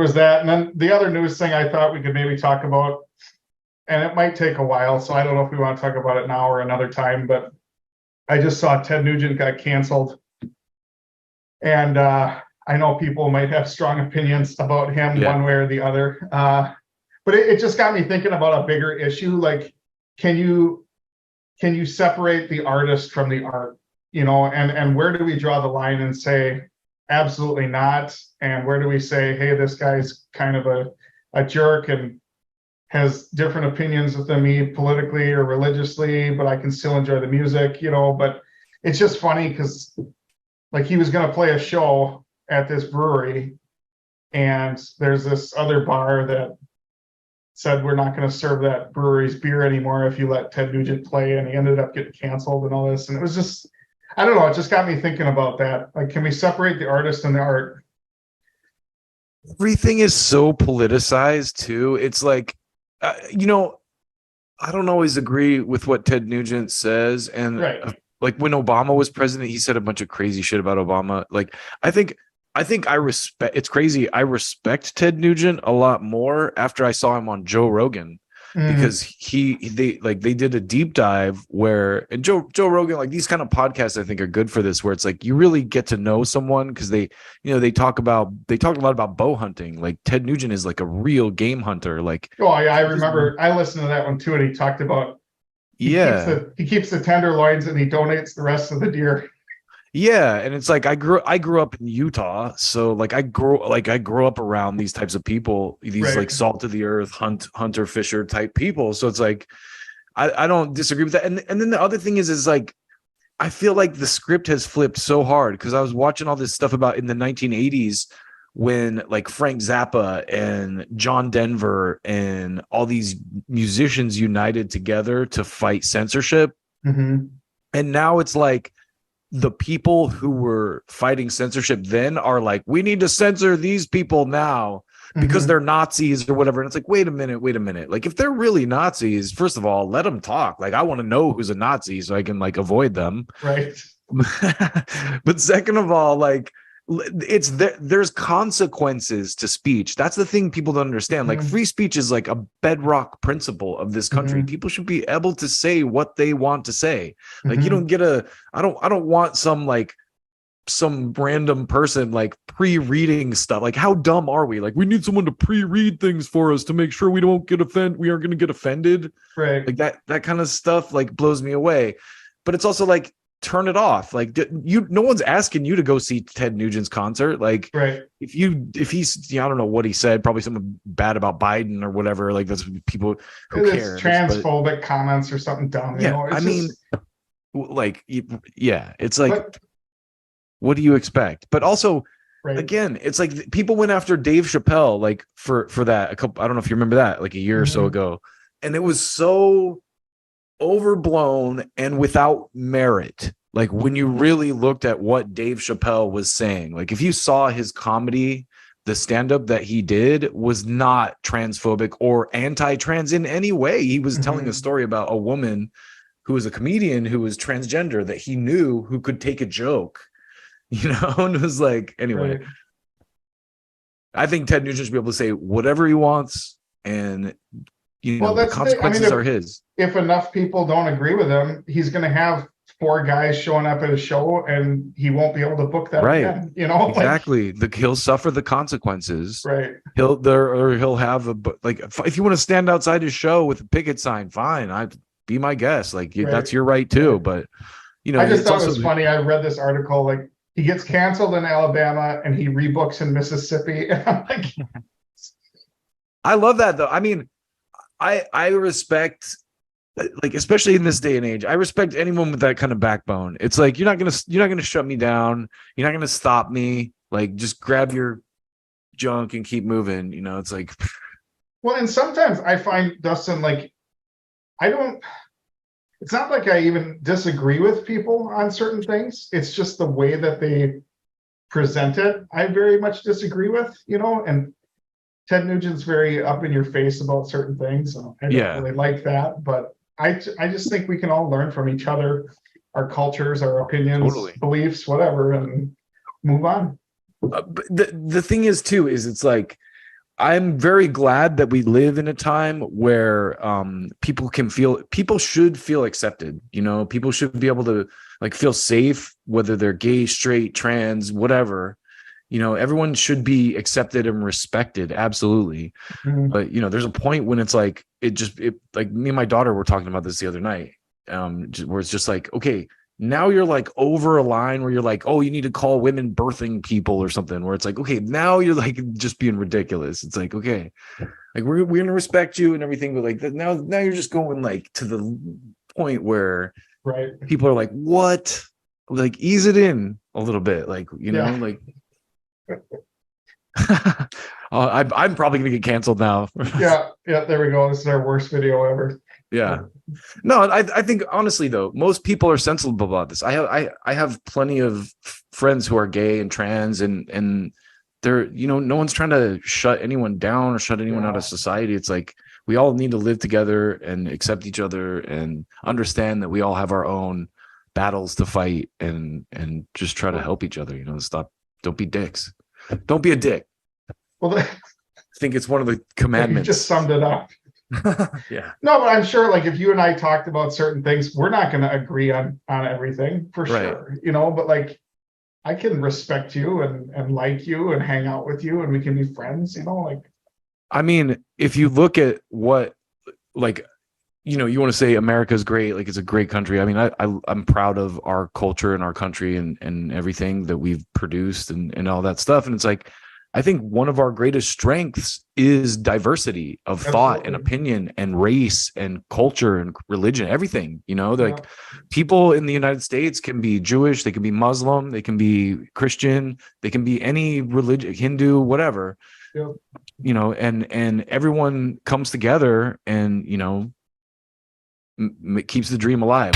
was that. And then the other news thing I thought we could maybe talk about, and it might take a while, so I don't know if we want to talk about it now or another time, but I just saw Ted Nugent got canceled. And I know people might have strong opinions about him one way or the other. But it just got me thinking about a bigger issue. Like, can you separate the artist from the art? And where do we draw the line and say, absolutely not? And where do we say, hey, this guy's kind of a jerk and has different opinions than me politically or religiously, but I can still enjoy the music, but it's just funny because like he was going to play a show at this brewery and there's this other bar that said, we're not going to serve that brewery's beer anymore if you let Ted Nugent play. And he ended up getting canceled and all this. And it was just, I don't know. It just got me thinking about that. Like, can we separate the artist and the art? Everything is so politicized too. It's like, I don't always agree with what Ted Nugent says. And like when Obama was president, he said a bunch of crazy shit about Obama. Like, I think I respect, it's crazy. I respect Ted Nugent a lot more after I saw him on Joe Rogan, because they did a deep dive and Joe Rogan, like these kind of podcasts, I think are good for this, where it's like, you really get to know someone. Cause they talk a lot about bow hunting. Like Ted Nugent is like a real game hunter. Like, oh yeah, I remember I listened to that one too. And he talked about, he keeps the tenderloins and he donates the rest of the deer. Yeah, and it's like I grew up in Utah, so like I grew up around these types of people, these like salt of the earth, hunter fisher type people. So it's like I don't disagree with that. And then the other thing is like I feel like the script has flipped so hard, because I was watching all this stuff about in the 1980s when like Frank Zappa and John Denver and all these musicians united together to fight censorship. And now it's like the people who were fighting censorship then are like, we need to censor these people now because they're Nazis or whatever. And it's like, wait a minute. Like, if they're really Nazis, first of all, let them talk. Like, I want to know who's a Nazi so I can like avoid them. Right. But second of all, like, there's consequences to speech. That's the thing people don't understand. Like, free speech is like a bedrock principle of this country. People should be able to say what they want to say. Like, you don't get I don't want some random person like pre-reading stuff. Like, how dumb are we? Like, we need someone to pre-read things for us to make sure we aren't going to get offended. Right. Like that kind of stuff like blows me away. But it's also like, turn it off. Like, no one's asking you to go see Ted Nugent's concert. Like, if he's I don't know what he said, probably something bad about Biden or whatever. Like, that's people who care. Transphobic comments or something dumb. It's like, what do you expect? But also, again, it's like people went after Dave Chappelle, like for that I don't know if you remember that, like a year or so ago, and it was so overblown and without merit. Like, when you really looked at what Dave Chappelle was saying, like if you saw his comedy, the stand-up that he did was not transphobic or anti-trans in any way. He was telling a story about a woman who was a comedian who was transgender that he knew, who could take a joke, and it was like, anyway. I think Ted Nugent should be able to say whatever he wants, and the consequences are his. If enough people don't agree with him, he's going to have 4 guys showing up at a show, and he won't be able to book that again. Exactly. He'll suffer the consequences. Right. He'll have if you want to stand outside his show with a picket sign, fine. I'd be my guest. Like, that's your right too. But I just thought it was funny. I read this article, like, he gets canceled in Alabama and he rebooks in Mississippi. And I'm like, I love that though. I mean, I respect, like, especially in this day and age, I respect anyone with that kind of backbone. It's like, you're not gonna shut me down. You're not gonna stop me. Like, just grab your junk and keep moving. It's like, well, and sometimes I find, Dustin, like, it's not like I even disagree with people on certain things. It's just the way that they present it, I very much disagree with, and Ted Nugent's very up in your face about certain things. So I don't really like that, but I just think we can all learn from each other, our cultures, our opinions, beliefs, whatever, and move on. But the thing is too, is it's like, I'm very glad that we live in a time where people should feel accepted. You know, people should be able to like feel safe, whether they're gay, straight, trans, whatever. You know, everyone should be accepted and respected. Absolutely. Mhm. But you know, there's a point when it's like it like me and my daughter were talking about this the other night. Where it's just like, okay, now you're like over a line where you're like, oh, you need to call women birthing people or something, where it's like, okay, now you're like just being ridiculous. It's like, okay, like we're gonna respect you and everything, but like now you're just going like to the point where Right. people are like, what? Like ease it in a little bit, like, you know, Yeah. like I'm probably gonna get canceled now. Yeah. Yeah. There we go. This is our worst video ever. Yeah. No, I think honestly though, most people are sensible about this. I have plenty of friends who are gay and trans, and they're, you know, no one's trying to shut anyone down or shut anyone out of society. It's like we all need to live together and accept each other and understand that we all have our own battles to fight, and just try to help each other. You know, don't be dicks. Don't be a dick. Well, I think it's one of the you commandments. just summed it up. Yeah. No, but I'm sure like if you and I talked about certain things, we're not going to agree on everything for Right. sure, you know, but like I can respect you and like you and hang out with you and we can be friends, you know, like. I mean, if you look at what, like, you know, you want to say America's great, like it's a great country. I mean, I'm proud of our culture and our country and everything that we've produced and all that stuff. And it's like, I think one of our greatest strengths is diversity of thought and opinion and race and culture and religion, everything, you know, like people in the United States can be Jewish, they can be Muslim, they can be Christian, they can be any religion, Hindu, whatever, you know, and everyone comes together and, you know, keeps the dream alive.